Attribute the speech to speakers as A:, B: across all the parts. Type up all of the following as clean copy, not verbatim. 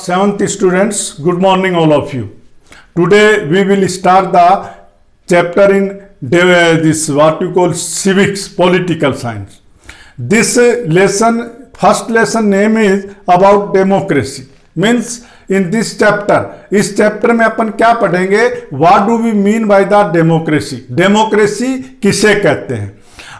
A: Seventh students, good morning all of you. Today we will start the chapter in this what you call civics, political science. This lesson, first lesson name is about democracy. Means in this chapter, इस chapter में अपन क्या पढ़ेंगे? What do we mean by the democracy? Democracy किसे कहते हैं?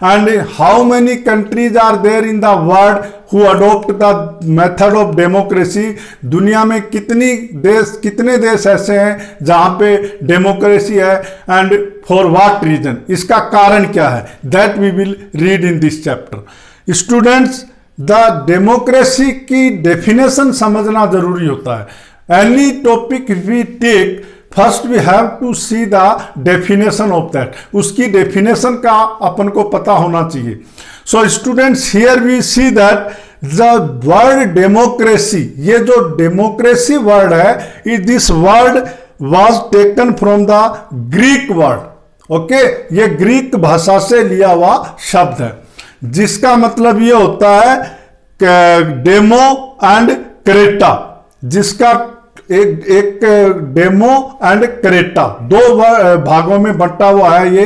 A: And how many countries are there in the world who adopt the method of democracy? दुनिया में कितने देश ऐसे हैं जहां पे डेमोक्रेसी है, and for what reason? इसका कारण क्या है? That we will read in this chapter. Students, the democracy की definition समझना जरूरी होता है. Any topic we take, first we have to see the definition of that. उसकी डेफिनेशन का अपन को पता होना चाहिए. So students, here we see that the word democracy, ये जो डेमोक्रेसी वर्ड है, this word was taken from the Greek word. Okay, ये ग्रीक भाषा से लिया हुआ शब्द है, जिसका मतलब ये होता है डेमो एंड क्रेटा. जिसका एक डेमो एंड क्रेटा, दो भागों में बंटा हुआ है ये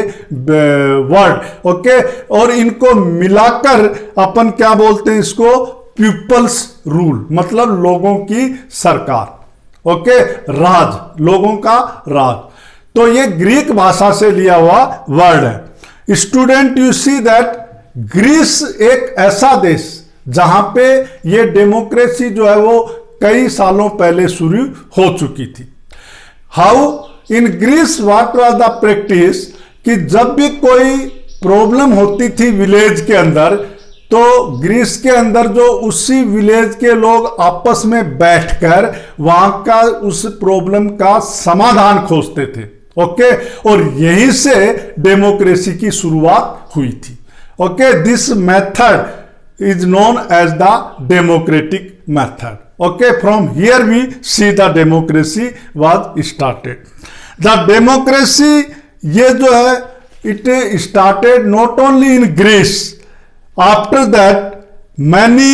A: वर्ड. ओके, और इनको मिलाकर अपन क्या बोलते हैं? इसको पीपल्स रूल, मतलब लोगों की सरकार. ओके, राज, लोगों का राज. तो ये ग्रीक भाषा से लिया हुआ वर्ड है. Student, you see that Greece एक ऐसा देश जहां पे ये डेमोक्रेसी जो है वो कई सालों पहले शुरू हो चुकी थी. How in Greece what was the practice, कि जब भी कोई प्रॉब्लम होती थी विलेज के अंदर, तो ग्रीस के अंदर जो उसी विलेज के लोग आपस में बैठकर वहां का उस प्रॉब्लम का समाधान खोजते थे. ओके, और यहीं से डेमोक्रेसी की शुरुआत हुई थी. Okay, this method is known as the democratic method. Okay, from here we see the democracy was started. The democracy, ये जो है, it started not only in Greece. After that, many,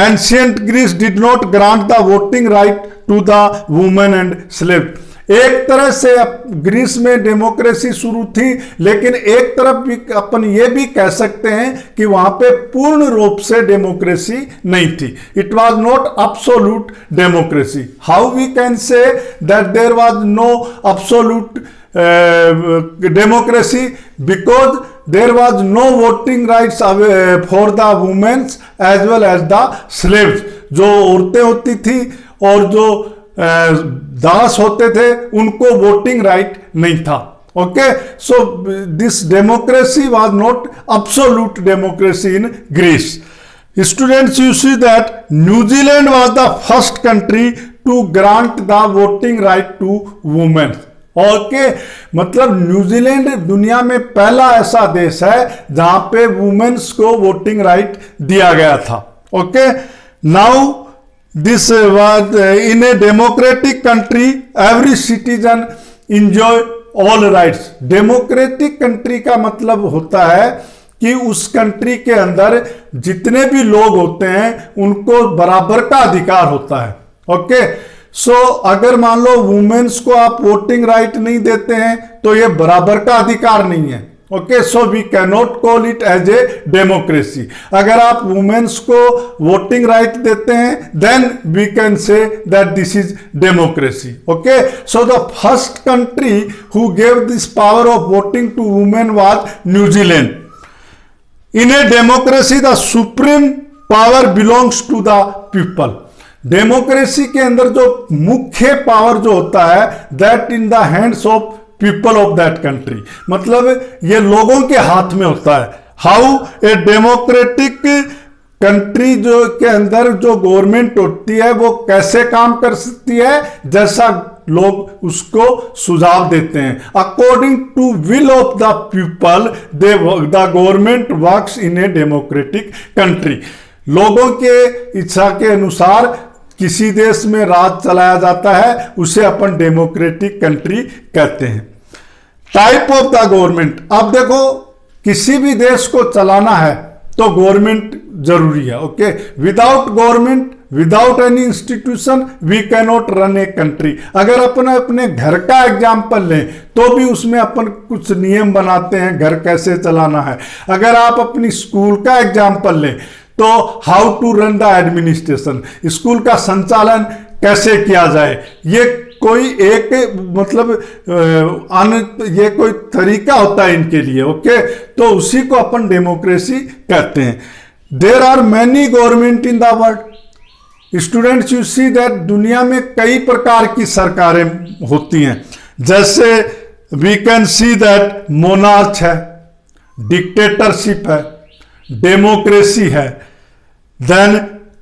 A: ancient Greece did not grant the voting right to the women and slaves. एक तरह से Greece में democracy शुरू थी, लेकिन एक तरफ भी अपन ये भी कह सकते हैं कि वहां पे पूर्ण रूप से डेमोक्रेसी नहीं थी. It was not absolute democracy. How we can say that there was no absolute democracy? Because there was no voting rights for the womens as well as the slaves. जो औरतें होती थी और जो दास होते थे, उनको वोटिंग राइट नहीं था. Okay, so this democracy was not absolute democracy in Greece. Students, you see that New Zealand was the first country to grant the voting right to women. Okay, मतलब न्यूजीलैंड दुनिया में पहला ऐसा देश है जहां पे वुमेन्स को वोटिंग राइट दिया गया था. Okay, now this was in a democratic country every citizen enjoy all rights. democratic country का मतलब होता है कि उस कंट्री के अंदर जितने भी लोग होते हैं उनको बराबर का अधिकार होता है. ओके, सो अगर मान लो वुमेन्स को आप वोटिंग राइट नहीं देते हैं तो ये बराबर का अधिकार नहीं है. Okay, so we can not call it as a democracy. अगर आप वुमेन्स को वोटिंग राइट देते हैं, then we can say that this is democracy. Okay, so the first country who gave this power of voting to women was New Zealand. In a democracy the supreme power belongs to the people. Democracy के अंदर जो मुख्य power जो होता है, that in the hands of people of that country, मतलब ये लोगों के हाथ में होता है. हाउ ए डेमोक्रेटिक कंट्री जो के अंदर जो गवर्नमेंट होती है वो कैसे काम कर सकती है? जैसा लोग उसको सुझाव देते हैं. According to will of the people the government works in a democratic country. लोगों के इच्छा के अनुसार किसी देश में राज चलाया जाता है, उसे अपन डेमोक्रेटिक कंट्री कहते हैं. Type of the government. अब देखो, किसी भी देश को चलाना है तो गवर्नमेंट जरूरी है। Okay, without government, without any institution we can not run a country. अगर अपन अपने घर का एग्जाम्पल लें तो भी उसमें अपन कुछ नियम बनाते हैं घर कैसे चलाना है। अगर आप अपनी स्कूल का एग्जाम्पल लें तो how to run the administration, school का संचालन कैसे किया जाए, ये कोई एक मतलब ये कोई तरीका होता है इनके लिए। ओके, तो उसी को अपन डेमोक्रेसी कहते हैं। There are many government in the world. Students, you see that दुनिया में कई प्रकार की सरकारें होती हैं। जैसे we can see that monarch है, डिक्टेटरशिप है, डेमोक्रेसी है, देन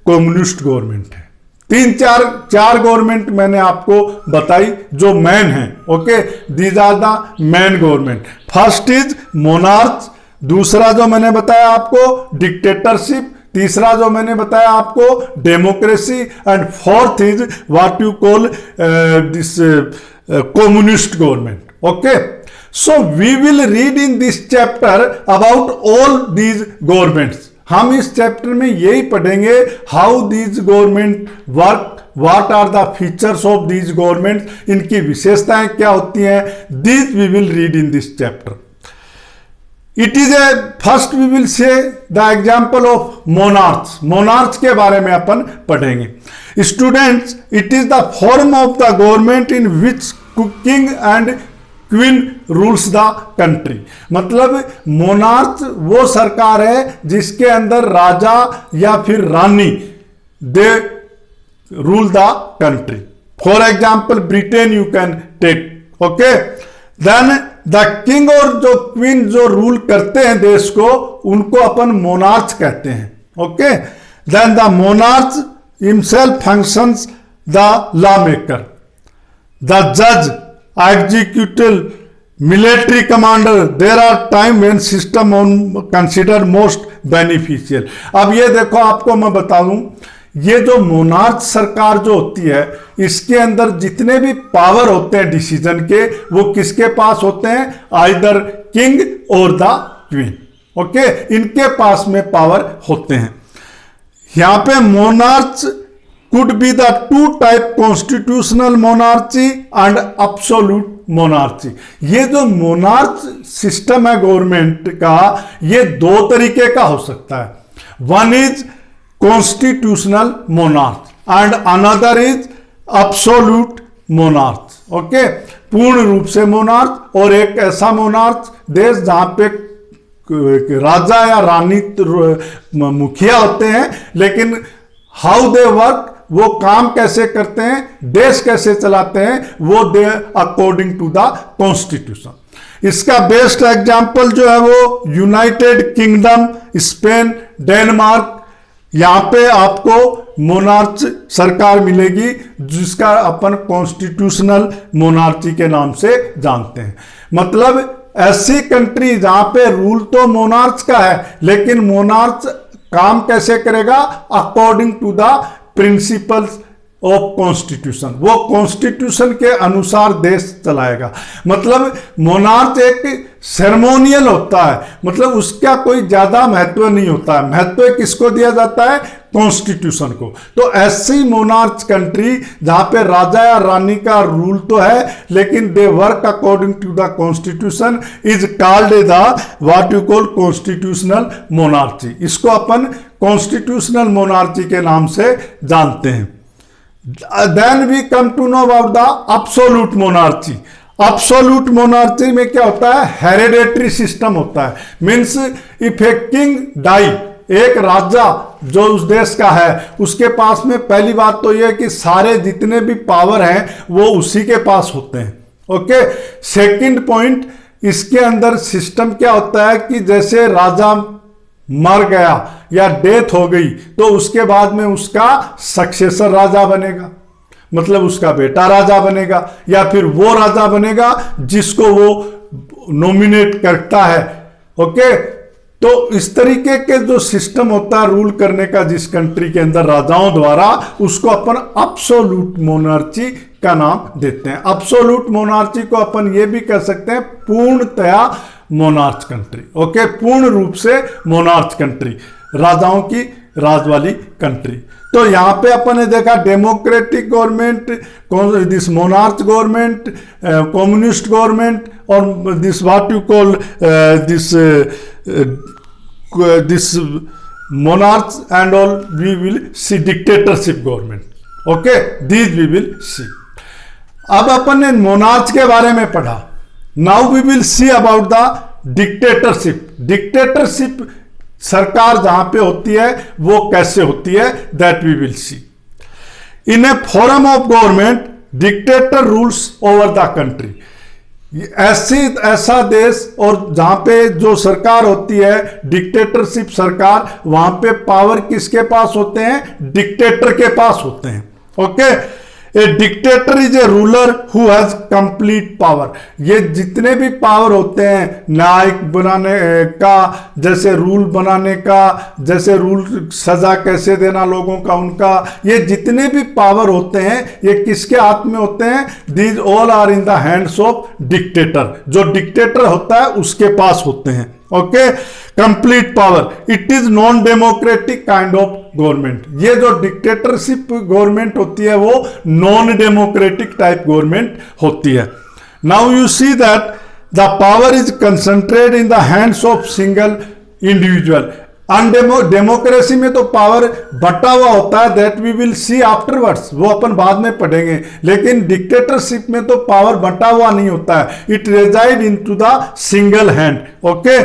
A: कम्युनिस्ट गवर्नमेंट है। चार गवर्नमेंट मैंने आपको बताई जो मैन है। Okay, these are the main government. First is monarch, दूसरा जो मैंने बताया आपको डिक्टेटरशिप, तीसरा जो मैंने बताया आपको democracy, and fourth is what you call this communist government. Okay, so we will read in this chapter about all these governments. हम इस चैप्टर में यही पढ़ेंगे how these government work, what are the features of these government, इनकी विशेषताएं क्या होती हैं, these we will read in this chapter. It is a first we will say the example of monarch. Monarch के बारे में अपन पढ़ेंगे। Students, it is the form of the government in which king and queen rules the country. मतलब monarch वो सरकार है जिसके अंदर राजा या फिर रानी they rule the country. For example Britain you can take. Okay, then the king और जो क्वीन जो रूल करते हैं देश को, उनको अपन मोनार्च कहते हैं। Okay, then the monarch himself functions the law maker, the जज, executive, military commander. There are time when system on consider most beneficial. अब ये देखो, आपको मैं बता दूं, ये जो मोनार्च सरकार जो होती है इसके अंदर जितने भी पावर होते हैं डिसीजन के, वो किसके पास होते हैं, आइदर किंग और द क्वीन। ओके, इनके पास में पावर होते हैं। यहां पे monarch could be the two type constitutional monarchy and absolute monarchy। ये जो मोनार्च सिस्टम है गवर्नमेंट का, ये दो तरीके का हो सकता है। One is constitutional monarch and another is absolute monarch. Okay, पूर्ण रूप से मोनार्च, और एक ऐसा मोनार्च देश जहां पे राजा या रानी मुखिया होते हैं, लेकिन हाउ दे वर्क, वो काम कैसे करते हैं, देश कैसे चलाते हैं, वो दे अकॉर्डिंग टू द कॉन्स्टिट्यूशन। इसका बेस्ट एग्जांपल जो है वो यूनाइटेड किंगडम, स्पेन, डेनमार्क। यहां पे आपको मोनार्च सरकार मिलेगी जिसका अपन कॉन्स्टिट्यूशनल मोनार्ची के नाम से जानते हैं। मतलब ऐसी कंट्री जहां पे रूल तो मोनार्च का है, लेकिन मोनार्च काम कैसे करेगा, according to the principles of constitution, वो कॉन्स्टिट्यूशन के अनुसार देश चलाएगा। मतलब मोनार्च एक सेरेमोनियल होता है, मतलब उसका कोई ज्यादा महत्व नहीं होता है, महत्व किसको दिया जाता है, कॉन्स्टिट्यूशन को। तो ऐसी मोनार्च कंट्री जहां पे राजा या रानी का रूल तो है, लेकिन they work according to the constitution, is called the what you call constitutional monarchy. इसको अपन कॉन्स्टिट्यूशनल मोनार्ची के नाम से जानते हैं। Then we come to know about the absolute monarchy. Absolute monarchy में क्या होता है, हेरिडेटरी सिस्टम होता है। Means if a king die, एक राजा जो उस देश का है उसके पास में पहली बात तो यह कि सारे जितने भी पावर हैं वो उसी के पास होते हैं। ओके, सेकंड पॉइंट, इसके अंदर सिस्टम क्या होता है कि जैसे राजा मर गया या डेथ हो गई तो उसके बाद में उसका सक्सेसर राजा बनेगा, मतलब उसका बेटा राजा बनेगा, या फिर वो राजा बनेगा जिसको वो नॉमिनेट करता है। ओके, तो इस तरीके के जो सिस्टम होता है रूल करने का जिस कंट्री के अंदर राजाओं द्वारा, उसको अपन एब्सोल्यूट मोनार्ची का नाम देते हैं। एब्सोल्यूट मोनार्ची को अपन ये भी कह सकते हैं पूर्णतया मोनार्च कंट्री। ओके, पूर्ण रूप से मोनार्च कंट्री, राजाओं की राज वाली कंट्री। तो यहाँ पे अपन ने देखा democratic government, this monarch government, communist government, और this what you call this monarchs and all we will see dictatorship government. Okay, these we will see. अब अपन ने मोनार्च के बारे में पढ़ा, now we will see about the dictatorship. Dictatorship सरकार जहां पे होती है वो कैसे होती है, that we will see. In a form of government dictator rules over the country. ऐसा देश और जहां पे जो सरकार होती है डिक्टेटरशिप सरकार, वहां पे पावर किसके पास होते हैं, डिक्टेटर के पास होते हैं। Okay, A dictator is a ruler who has complete power. ये जितने भी पावर होते हैं, न्यायिक बनाने का, जैसे रूल बनाने का, जैसे रूल सजा कैसे देना लोगों का, उनका ये जितने भी पावर होते हैं ये किसके हाथ में होते हैं, these all are in the hands of dictator. जो डिक्टेटर होता है उसके पास होते हैं। Okay, complete power. It is non democratic kind of government. ये जो डिक्टेटरशिप गवर्नमेंट होती है वो नॉन डेमोक्रेटिक टाइप गवर्नमेंट होती है। Now you see that the power is concentrated in the hands of single individual. Democracy में तो power बटा हुआ होता है, that we will see afterwards, वो अपन बाद में पढ़ेंगे। लेकिन डिक्टेटरशिप में तो पावर बटा हुआ नहीं होता है, it reside into the single hand. Okay,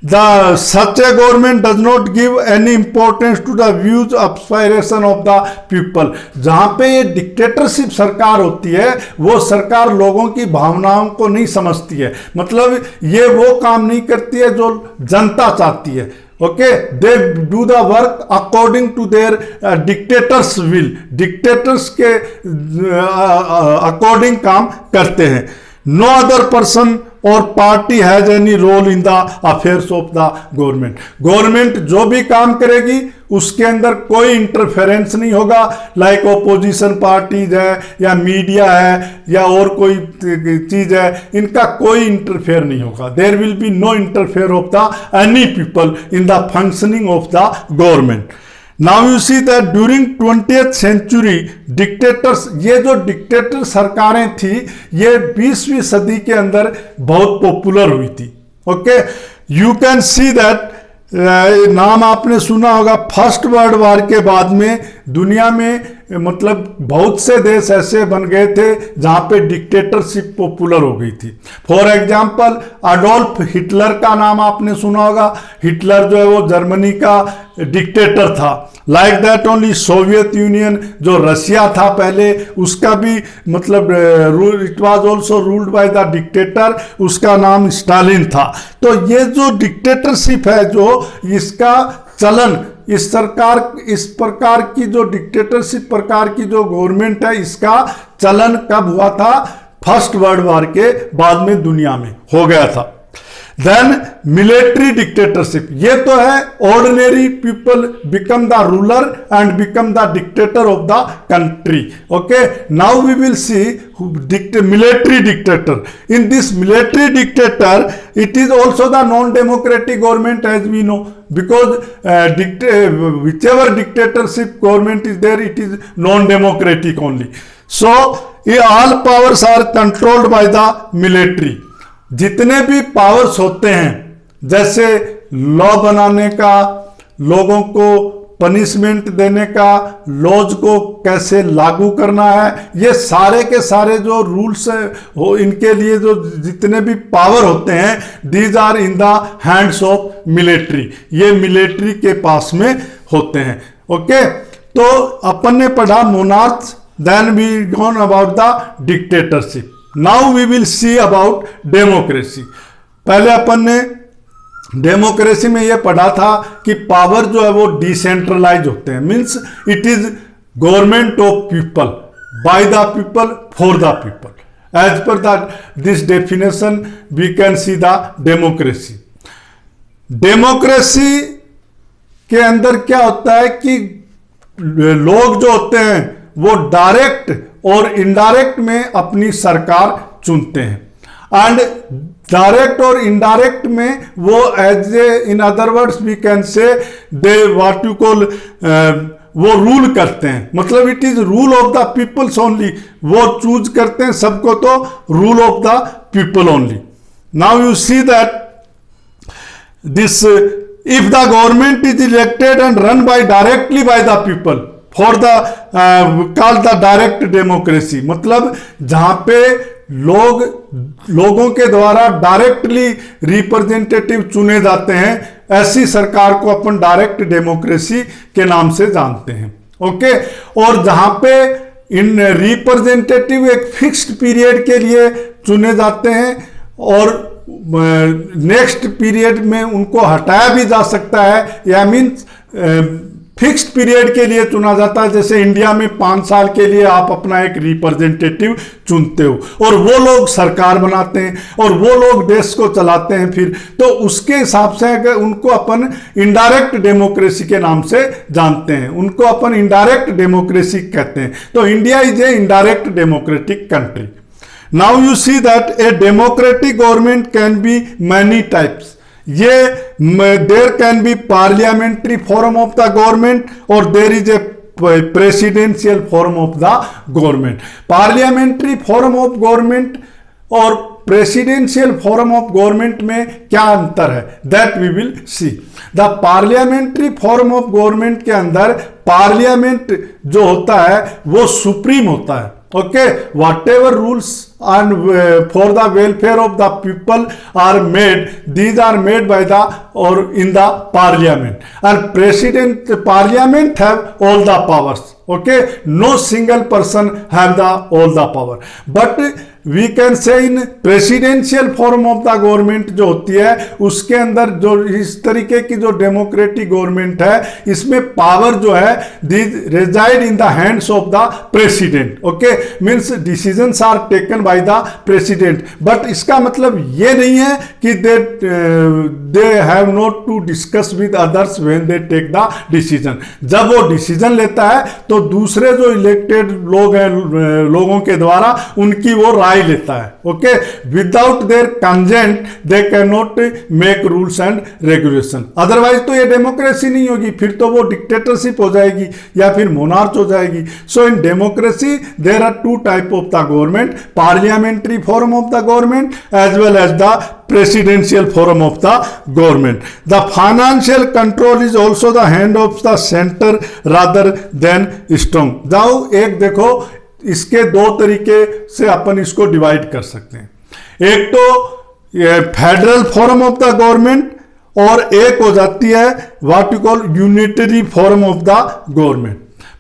A: the such a government does not give any importance to the views aspiration of the people। जहां पे ये डिक्टेटरशिप सरकार होती है वो सरकार लोगों की भावनाओं को नहीं समझती है, मतलब ये वो काम नहीं करती है जो जनता चाहती है। Okay, they do the work according to their dictators will. Dictators के अकॉर्डिंग काम करते हैं। नो अदर पर्सन और party has any role in the affairs of the government. Government जो भी काम करेगी उसके अंदर कोई इंटरफेरेंस नहीं होगा, लाइक ओपोजिशन पार्टीज है या मीडिया है या और कोई चीज है, इनका कोई इंटरफेयर नहीं होगा। There will be no interfere of the any people in the functioning of the government. Now you see that during 20th century dictators, ये जो डिक्टेटर सरकारें थी ये 20वीं सदी के अंदर बहुत पॉपुलर हुई थी। Okay, you can see that, नाम आपने सुना होगा, फर्स्ट वर्ल्ड वॉर के बाद में दुनिया में मतलब बहुत से देश ऐसे बन गए थे जहां पे डिक्टेटरशिप पॉपुलर हो गई थी। फॉर एग्जांपल अडोल्फ हिटलर का नाम आपने सुना होगा। हिटलर जो है वो जर्मनी का डिक्टेटर था। Like that only Soviet union जो रशिया था पहले, उसका भी मतलब it was also ruled by the dictator, उसका नाम स्टालिन था। तो ये जो डिक्टेटरशिप है, जो इसका चलन, इस प्रकार की जो डिक्टेटरशिप प्रकार की जो गवर्नमेंट है, इसका चलन कब हुआ था, फर्स्ट वर्ल्ड वॉर के बाद में दुनिया में हो गया था। देन मिलिट्री डिक्टेटरशिप, ये तो है ordinary people become the ruler and become the dictator of the country. Okay, now we will see military dictator. In this military dictator it is also the non-democratic government as we know, because whichever dictatorship government is there, it is non-democratic only. So all powers are controlled by the military। जितने भी powers होते हैं, जैसे law बनाने का, लोगों को punishment देने का, लॉज को कैसे लागू करना है, ये सारे के सारे जो रूल्स हो, इनके लिए जो जितने भी पावर होते हैं, these are in the hands of military. ये मिलिट्री के पास में होते हैं। ओके, तो अपन ने पढ़ा monarch, then we gone about the dictatorship. Now we will see about democracy. पहले अपन ने डेमोक्रेसी में यह पढ़ा था कि पावर जो है वो डिसेंट्रलाइज होते हैं, means it is government of people, by the people, for the people. As per this definition we can see the democracy. Democracy के अंदर क्या होता है कि लोग जो होते हैं वो डायरेक्ट और इनडायरेक्ट में अपनी सरकार चुनते हैं। एंड डायरेक्ट और इनडायरेक्ट में वो as a, in other words we can say they what you call, वो रूल करते हैं, मतलब it is rule of the peoples only, वो चूज करते हैं सबको, तो rule of the people only. Now you see that this if the government is elected and run by directly by the people for the called the direct democracy, मतलब जहां पे लोगों के द्वारा डायरेक्टली रिप्रेजेंटेटिव चुने जाते हैं, ऐसी सरकार को अपन डायरेक्ट डेमोक्रेसी के नाम से जानते हैं. ओके, और जहां पे इन रिप्रेजेंटेटिव एक फिक्स्ड पीरियड के लिए चुने जाते हैं और नेक्स्ट पीरियड में उनको हटाया भी जा सकता है, या मीन्स फिक्स्ड पीरियड के लिए चुना जाता है. जैसे इंडिया में 5 साल के लिए आप अपना एक रिप्रेजेंटेटिव चुनते हो और वो लोग सरकार बनाते हैं और वो लोग देश को चलाते हैं फिर, तो उसके हिसाब से अगर उनको अपन इनडायरेक्ट डेमोक्रेसी के नाम से जानते हैं, उनको अपन इनडायरेक्ट डेमोक्रेसी कहते हैं. तो India is a indirect democratic country. Now you see that a democratic government can be many types. There can be parliamentary form of the government or there is a presidential form of the government. Parliamentary form of government और presidential form of government में क्या अंतर है, that we will see. The parliamentary form of government के अंदर parliament जो होता है वो सुप्रीम होता है. Okay, whatever rules and for the welfare of the people are made, these are made by the or in the parliament, and parliament have all the powers. Okay, no single person have the all the power, but we can say in presidential form of the government जो होती है उसके अंदर जो इस तरीके की जो डेमोक्रेटिक गवर्नमेंट है, इसमें पावर जो है this reside in the hands of the president. Okay, means decisions are taken by the president, but इसका मतलब ये नहीं है कि they have not to discuss with others when they take the decision. जब वो डिसीजन लेता है तो दूसरे जो इलेक्टेड लोग हैं, लोगों के द्वारा उनकी वो राय लेता है. Okay, without their consent they can not make rules and regulation. Otherwise तो ये डेमोक्रेसी नहीं होगी, फिर तो वो डिक्टेटरशिप हो जाएगी या फिर मोनार्च हो जाएगी. So in democracy there are 2 type of the government, parliamentary form of the government as well as the presidential form of the government. The financial control is also the hand of the center rather than strong. जाओ एक देखो, इसके 2 तरीके से अपन इसको divide कर सकते हैं. एक तो federal form of the government और एक हो जाती है what you call unitary form of the government.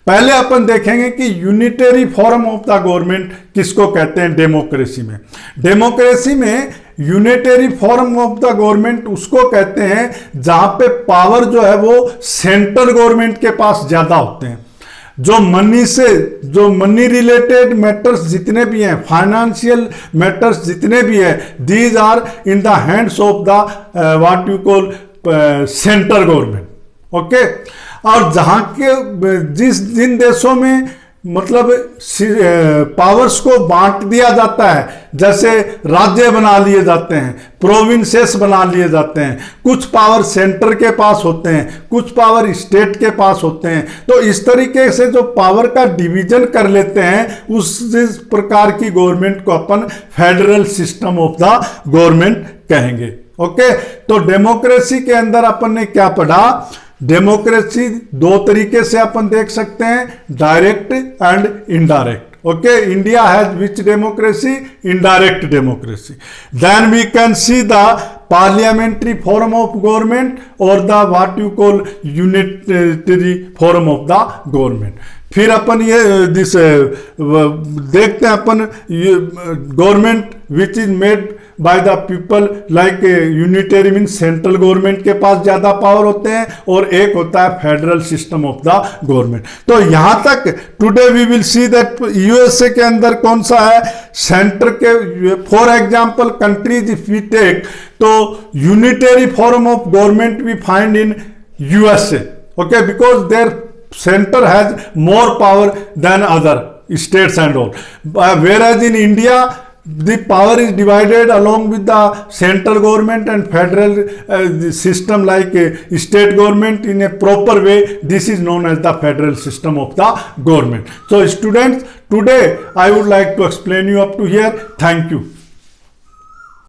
A: पहले अपन देखेंगे कि unitary form of the government किसको कहते हैं डेमोक्रेसी में. डेमोक्रेसी में unitary form of the government उसको कहते हैं जहां पे पावर जो है वो सेंट्रल गवर्नमेंट के पास ज्यादा होते हैं. जो मनी रिलेटेड मैटर्स जितने भी हैं, फाइनेंशियल मैटर्स जितने भी हैं, these are in the hands of the what you call central government. Okay, और जहां के जिन देशों में मतलब पावर्स को बांट दिया जाता है, जैसे राज्य बना लिए जाते हैं, प्रोविंसेस बना लिए जाते हैं, कुछ पावर सेंटर के पास होते हैं, कुछ पावर स्टेट के पास होते हैं, तो इस तरीके से जो पावर का डिवीजन कर लेते हैं उस प्रकार की गवर्नमेंट को अपन federal system of the government कहेंगे. ओके, तो डेमोक्रेसी के अंदर अपन ने क्या पढ़ा, डेमोक्रेसी 2 तरीके से अपन देख सकते हैं, direct and indirect. Okay, India has which democracy, indirect democracy. Then we can see the parliamentary form of government और the what you call unitary form of the government. फिर अपन ये दिस देखते हैं अपन government which is made by the people, like unitary mean central government के पास ज्यादा पावर होते हैं और एक होता है federal system of the government. तो यहां तक today we will see that USA के अंदर कौन सा है सेंटर के, for example countries if we take, तो unitary form of government we find in USA. Okay, because there center has more power than other states and all, whereas in India the power is divided along with the central government and federal system like state government in a proper way. This is known as the federal system of the government. So students, today I would like to explain you up to here. Thank you.